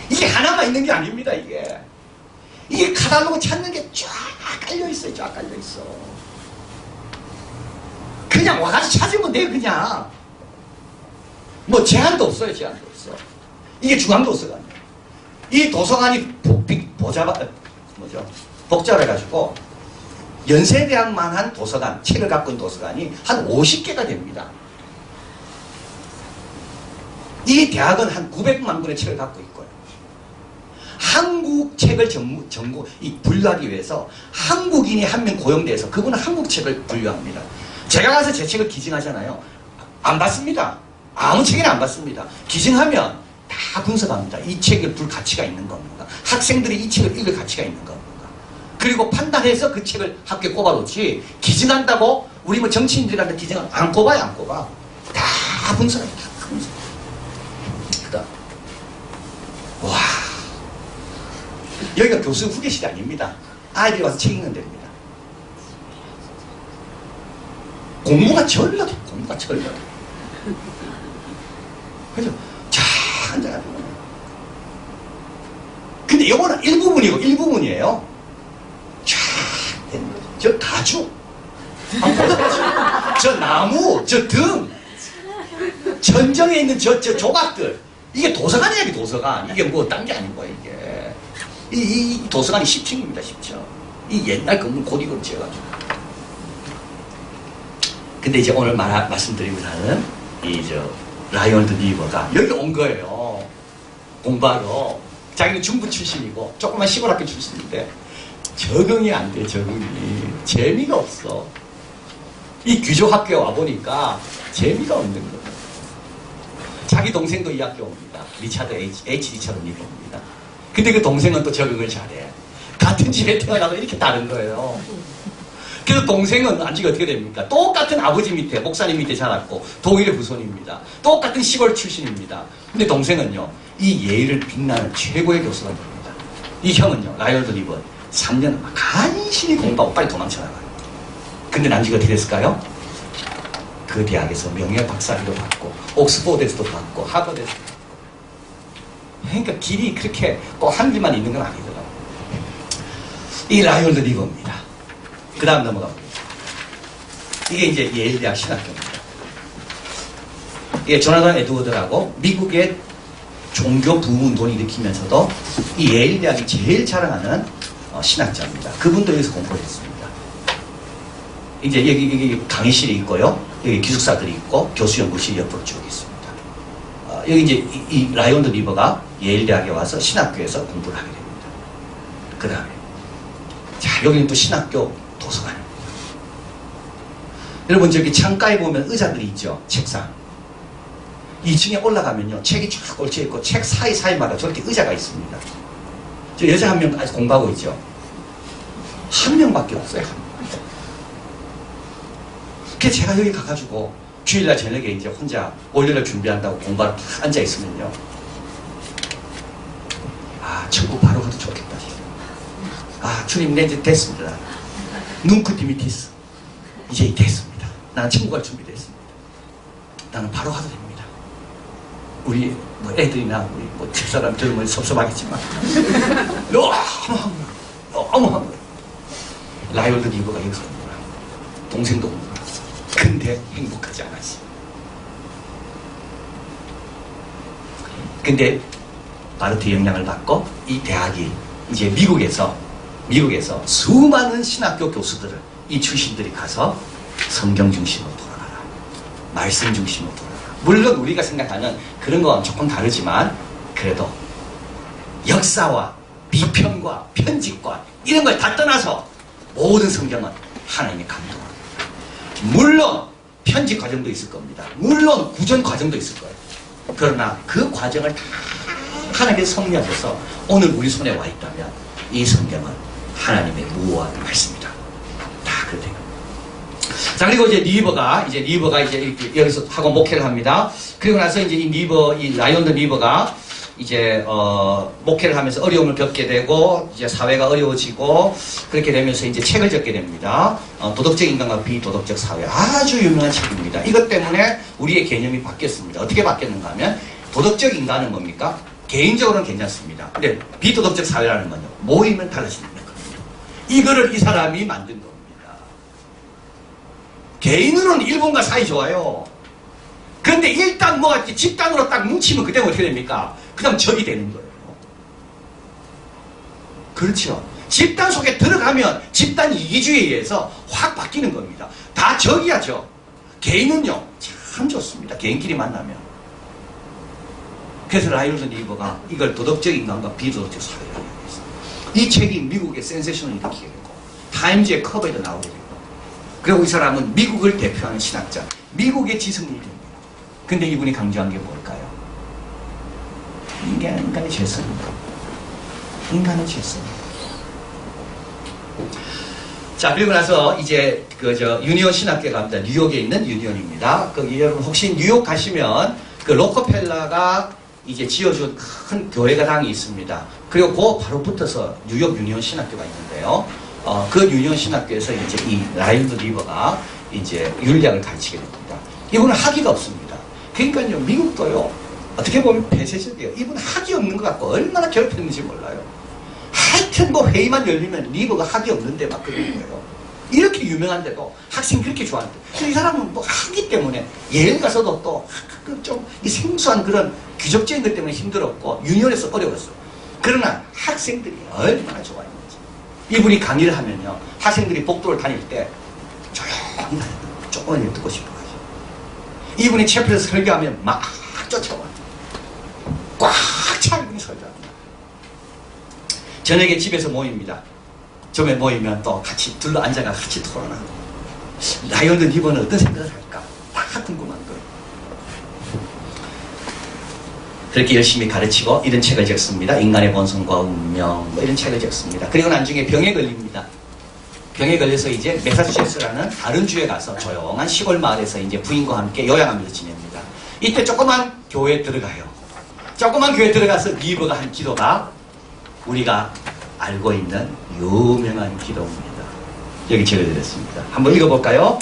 이게 하나만 있는 게 아닙니다. 이게 카탈로그 찾는 게 쫙 깔려있어요. 쫙 깔려있어. 그냥 와가지고 찾으면 돼요. 그냥 뭐 제한도 없어요. 제한도 없어. 이게 중앙도서관이에요. 이 도서관이 복잡해가지고 연세대학만한 도서관, 책을 갖고 있는 도서관이 한 50개가 됩니다. 이 대학은 한 900만 권의 책을 갖고 있고요. 한국 책을 분류하기 위해서 한국인이 한 명 고용돼서 그분은 한국 책을 분류합니다. 제가 가서 제 책을 기증하잖아요. 안 받습니다. 아무 책이나 안 받습니다. 기증하면 다 분석합니다. 이 책을 볼 가치가 있는 겁니다. 학생들이 이 책을 읽을 가치가 있는 겁니다. 그리고 판단해서 그 책을 학교에 꼽아놓지 기증한다고 우리 뭐 정치인들이 가서 기증을 안 꼽아요. 안 꼽아. 다 분석합니다. 다 분석. 그다음 와, 여기가 교수 후계실이 아닙니다. 아이들이 와서 책 읽는 데입니다. 공부가 절로돼. 공부가 절로돼. 그죠? 자, 앉아가지고. 근데 이거는 일부분이고 일부분이에요. 쫙, 저 가죽, 저 나무, 저 등, 천정에 있는 저 조각들. 이게 도서관이야, 이게 도서관. 이게 뭐 딴 게 아닌 거야, 이게. 이 도서관이 10층입니다, 10층. 이 옛날 건물 고딕으로 지어가지고. 근데 이제 오늘 말씀드리고자 하는 라이언드 니버가 여기 온 거예요. 공부하러. 자기는 중부 출신이고 조그만 시골 학교 출신인데 적응이 안 돼. 적응이. 재미가 없어. 이 귀족 학교에 와보니까 재미가 없는 거예요. 자기 동생도 이 학교 옵니다. 리차드 리차드 니버입니다. 근데 그 동생은 또 적응을 잘해. 같은 집에 태어나도 이렇게 다른 거예요. 그래서 동생은 안지가 어떻게 됩니까? 똑같은 아버지 밑에, 목사님 밑에 자랐고 독일의 후손입니다. 똑같은 시골 출신입니다. 근데 동생은요, 이 예의를 빛나는 최고의 교수가 됩니다. 이 형은요, 라이언드 니버 3년 간신히 공부하고 빨리 도망쳐나가요. 근데 난지가 어떻게 됐을까요? 그 대학에서 명예 박사학위도 받고 옥스포드에서도 받고 하버드에서도 받고. 그러니까 길이 그렇게 꼭 한 길만 있는 건 아니더라고요. 이 라이언드 니버입니다. 그 다음 넘어가 보겠습니다. 이게 이제 예일대학 신학교입니다. 이게 조나단 에드워드라고 미국의 종교 부운동을 일으키면서도 이 예일대학이 제일 자랑하는 신학자입니다. 그분도 여기서 공부를 했습니다. 이제 여기 강의실이 있고요. 여기 기숙사들이 있고 교수 연구실이 옆으로 쭉 있습니다. 여기 이제 이 라이언드 니버가 예일대학에 와서 신학교에서 공부를 하게 됩니다. 그 다음에 자, 여기는 또 신학교 도서관입니다. 여러분 저기 창가에 보면 의자들이 있죠. 책상 2층에 올라가면요 책이 쭉 얽혀있고 책 사이사이마다 저렇게 의자가 있습니다. 저 여자 한 명 아직 공부하고 있죠. 한 명밖에 없어요. 그래서 제가 여기 가가지고 주일날 저녁에 이제 혼자 월요일날 준비한다고 공부하러 딱 앉아있으면요. 아, 천국 바로 가도 좋겠다. 아, 주님, 내 이제 됐습니다. 눈끝이 밑이있어. 이제 됐습니다. 나는 천국 갈 준비되어 있습니다. 나는 바로 가도 됩니다. 우리 뭐 애들이나 우리 뭐 집사람 들으면 섭섭하겠지만 너무 한 거예요. 라이올드 리버가 여기서 온 거야. 동생도 온 거야. 근데 행복하지 않았어. 근데 바르트 영향을 받고 이 대학이 이제 미국에서 수많은 신학교 교수들을 이 출신들이 가서 성경 중심으로 돌아가라. 말씀 중심으로 돌아가라. 물론 우리가 생각하는 그런 건 조금 다르지만 그래도 역사와 비평과 편집과 이런 걸 다 떠나서 모든 성경은 하나님의 감동을. 물론 편집 과정도 있을 겁니다. 물론 구전 과정도 있을 거예요. 그러나 그 과정을 다 하나님께서 섭리하셔서 오늘 우리 손에 와 있다면 이 성경은 하나님의 무오한 말씀이다. 다 그렇게 된 겁니다. 자, 그리고 이제 리버가 이제 이렇게 여기서 하고 목회를 합니다. 그리고 나서 이제 이 라이온드 리버가 이제 목회를 하면서 어려움을 겪게 되고 이제 사회가 어려워지고 그렇게 되면서 이제 책을 적게 됩니다. 도덕적 인간과 비도덕적 사회, 아주 유명한 책입니다. 이것 때문에 우리의 개념이 바뀌었습니다. 어떻게 바뀌었는가 하면 도덕적 인간은 뭡니까? 개인적으로는 괜찮습니다. 근데 비도덕적 사회라는 건요, 모이면 달라지는 겁니다. 이거를 이 사람이 만든 겁니다. 개인으로는 일본과 사이 좋아요. 그런데 일단 뭐가 집단으로 딱 뭉치면 그때 어떻게 됩니까? 그 다음 적이 되는 거예요. 그렇죠. 집단 속에 들어가면 집단 이기주의에 의해서 확 바뀌는 겁니다. 다 적이야죠. 개인은요, 참 좋습니다. 개인끼리 만나면. 그래서 라이온드 리버가 이걸 도덕적 인간과 비도덕적 사회라고 얘기했어요. 이 책이 미국의 센세이션을 일으키게 되고 타임즈의 커버에도 나오게 되고, 그리고 이 사람은 미국을 대표하는 신학자, 미국의 지성인이 됩니다. 근데 이분이 강조한 게 뭘까요? 인간의 죄성입니다. 인간의 죄성. 자, 그리고 나서 이제 유니온 신학교에 갑니다. 뉴욕에 있는 유니온입니다. 여러분 혹시 뉴욕 가시면 그 로커펠러가 이제 지어준 큰 교회가당이 있습니다. 그리고 그 바로 붙어서 뉴욕 유니온 신학교가 있는데요. 그 유니온 신학교에서 이제 이 라이온드 리버가 이제 윤리학을 가르치게 됩니다. 이분은 학위가 없습니다. 그러니까요, 미국도요, 어떻게 보면 폐쇄적이에요. 이분 학위 없는 것 같고 얼마나 괴롭혔는지 몰라요. 하여튼 뭐 회의만 열리면 리버가 학위 없는데 막 그러는 거예요. 이렇게 유명한데도 학생이 그렇게 좋아하는데, 그래서 이 사람은 뭐 학위 때문에 예를 가서도 또 좀 이 생소한 그런 귀족적인 것 때문에 힘들었고 유니온에서 어려웠어요. 그러나 학생들이 얼마나 좋아했는지. 이분이 강의를 하면요, 학생들이 복도를 다닐 때 조용히 조금만 듣고 싶어가지고, 이분이 채플에서 설교하면 막 쫓아와. 꽉 차 있는 설교합니다. 저녁에 집에서 모입니다. 점에 모이면 또 같이 둘러 앉아가 같이 토론하고, 라이온드 리버는 어떤 생각을 할까? 다 궁금한 거예요. 그렇게 열심히 가르치고 이런 책을 적습니다. 인간의 본성과 운명, 뭐 이런 책을 적습니다. 그리고 나중에 병에 걸립니다. 병에 걸려서 이제 매사추세츠라는 다른 주에 가서 조용한 시골 마을에서 이제 부인과 함께 요양하면서 지냅니다. 이때 조그만 교회에 들어가요. 조그만 교회에 들어가서 리버가 한 기도가 우리가 알고 있는 유명한 기도입니다. 여기 적어드렸습니다. 한번 읽어볼까요?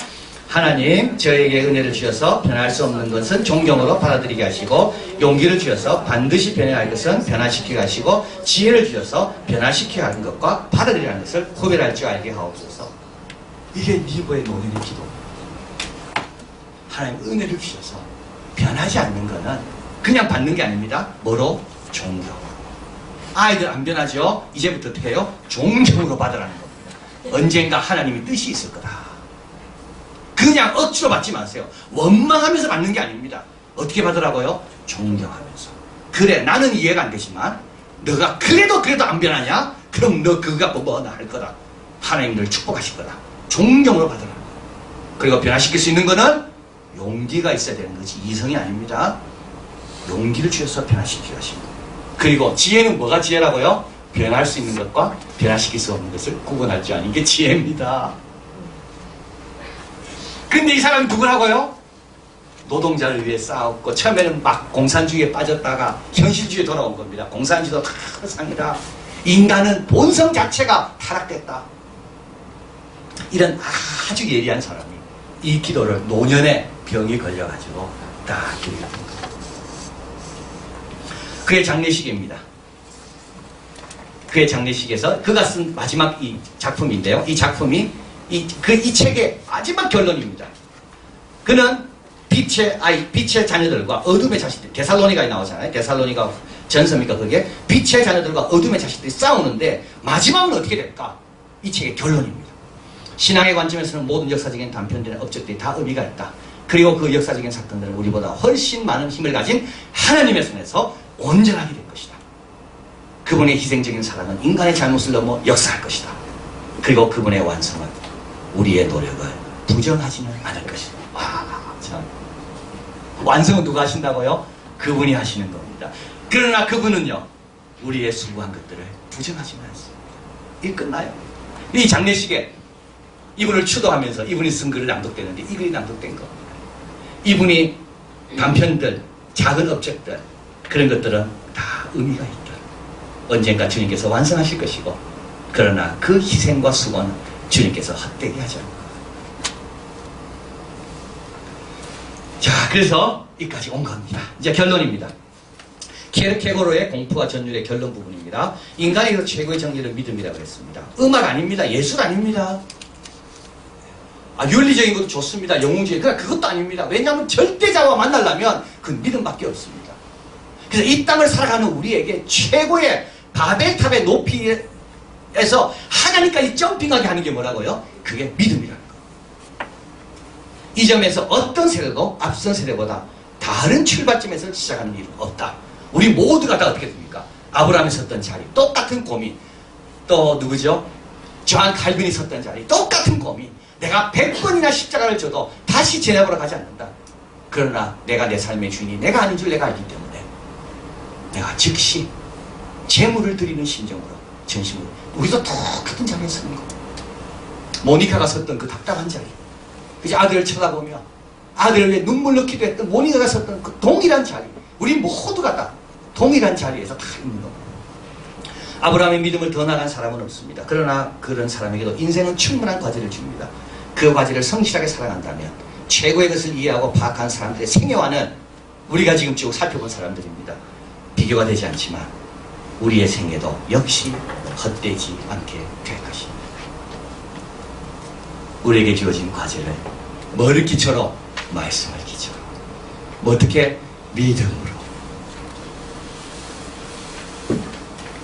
하나님, 저에게 은혜를 주셔서 변할 수 없는 것은 존경으로 받아들이게 하시고, 용기를 주셔서 반드시 변해야 할 것은 변화시키게 하시고, 지혜를 주셔서 변화시켜야 하는 것과 받아들여야 하는 것을 구별할 줄 알게 하옵소서. 이게 리버의 노년의 기도. 하나님 은혜를 주셔서 변하지 않는 것은 그냥 받는 게 아닙니다. 뭐로? 존경. 아이들 안 변하죠? 이제부터 어떻게 해요? 존경으로 받으라는 겁니다. 언젠가 하나님의 뜻이 있을 거다. 그냥 억지로 받지 마세요. 원망하면서 받는 게 아닙니다. 어떻게 받으라고요? 존경하면서. 그래, 나는 이해가 안 되지만 너가 그래도 안 변하냐? 그럼 너 그거 갖고 뭐나 할 거다. 하나님 널 축복하실 거다. 존경으로 받으라는 거예요. 그리고 변화시킬 수 있는 거는 용기가 있어야 되는 거지, 이성이 아닙니다. 용기를 주셔서 변화시키게 하십니다. 그리고 지혜는 뭐가 지혜라고요? 변할 수 있는 것과 변화시킬 수 없는 것을 구분할 줄 아는 게 지혜입니다. 근데 이 사람이 누구라고요? 노동자를 위해 싸웠고 처음에는 막 공산주의에 빠졌다가 현실주의에 돌아온 겁니다. 공산주의도 다 상이다. 인간은 본성 자체가 타락됐다. 이런 아주 예리한 사람이 이 기도를 노년에 병이 걸려가지고 딱 기도를 한 겁니다. 그의 장례식입니다. 그의 장례식에서 그가 쓴 마지막 이 작품인데요. 이 작품이 이 책의 마지막 결론입니다. 그는 빛의 자녀들과 어둠의 자식들, 데살로니가에 나오잖아요. 데살로니가 전서니까 그게 빛의 자녀들과 어둠의 자식들이 싸우는데 마지막은 어떻게 될까? 이 책의 결론입니다. 신앙의 관점에서는 모든 역사적인 단편들의 업적들이 다 의미가 있다. 그리고 그 역사적인 사건들은 우리보다 훨씬 많은 힘을 가진 하나님의 손에서 온전하게 될 것이다. 그분의 희생적인 사랑은 인간의 잘못을 넘어 역사할 것이다. 그리고 그분의 완성은 우리의 노력을 부정하지는 않을 것이다. 와, 참. 완성은 누가 하신다고요? 그분이 하시는 겁니다. 그러나 그분은요, 우리의 수고한 것들을 부정하지는 않습니다. 이 끝나요. 이 장례식에 이분을 추도하면서 이분이 쓴 글을 낭독되는데 이 글이 낭독된 겁니다. 이분이 단편들, 작은 업적들, 그런 것들은 다 의미가 있다. 언젠가 주님께서 완성하실 것이고, 그러나 그 희생과 수고는 주님께서 헛되게 하지 않을 겁니다. 자, 그래서 여기까지 온 겁니다. 이제 결론입니다. 케르케고르의 공포와 전율의 결론 부분입니다. 인간의 최고의 정리를 믿음이라고 했습니다. 음악 아닙니다. 예술 아닙니다. 윤리적인 것도 좋습니다. 영웅주의. 그러나 그것도 아닙니다. 왜냐하면 절대자와 만나려면 그 믿음밖에 없습니다. 그래서 이 땅을 살아가는 우리에게 최고의 바벨탑의 높이에서 하나님까지 점핑하게 하는 게 뭐라고요? 그게 믿음이라는 거예요. 이 점에서 어떤 세대도 앞선 세대보다 다른 출발점에서 시작하는 일은 없다. 우리 모두가 다 어떻게 됩니까? 아브라함이 섰던 자리, 똑같은 고민. 또 누구죠? 조한 칼빈이 섰던 자리, 똑같은 고민. 내가 100번이나 십자가를 져도 다시 지내보러 가지 않는다. 그러나 내가 내 삶의 주인이 내가 아닌 줄 내가 알기 때문에 내가 즉시 재물을 드리는 심정으로 전심으로 우리도 똑같은 자리에 서는 거. 모니카가 섰던 그 답답한 자리, 그치? 아들을 쳐다보며 아들을 위해 눈물 넣기도 했던 모니카가 섰던 그 동일한 자리, 우리 모두가 다 동일한 자리에서 다 있는 겁니다. 아브라함의 믿음을 더 나간 사람은 없습니다. 그러나 그런 사람에게도 인생은 충분한 과제를 줍니다. 그 과제를 성실하게 살아간다면 최고의 것을 이해하고 파악한 사람들의 생애와는 우리가 지금 쭉 살펴본 사람들입니다. 비교가 되지 않지만 우리의 생애도 역시 헛되지 않게 될 것입니다. 우리에게 주어진 과제를 뭐를 기초로? 말씀을 기초로. 뭐 어떻게? 믿음으로.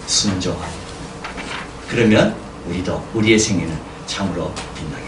순종하고. 그러면 우리도 우리의 생애는 참으로 빛나게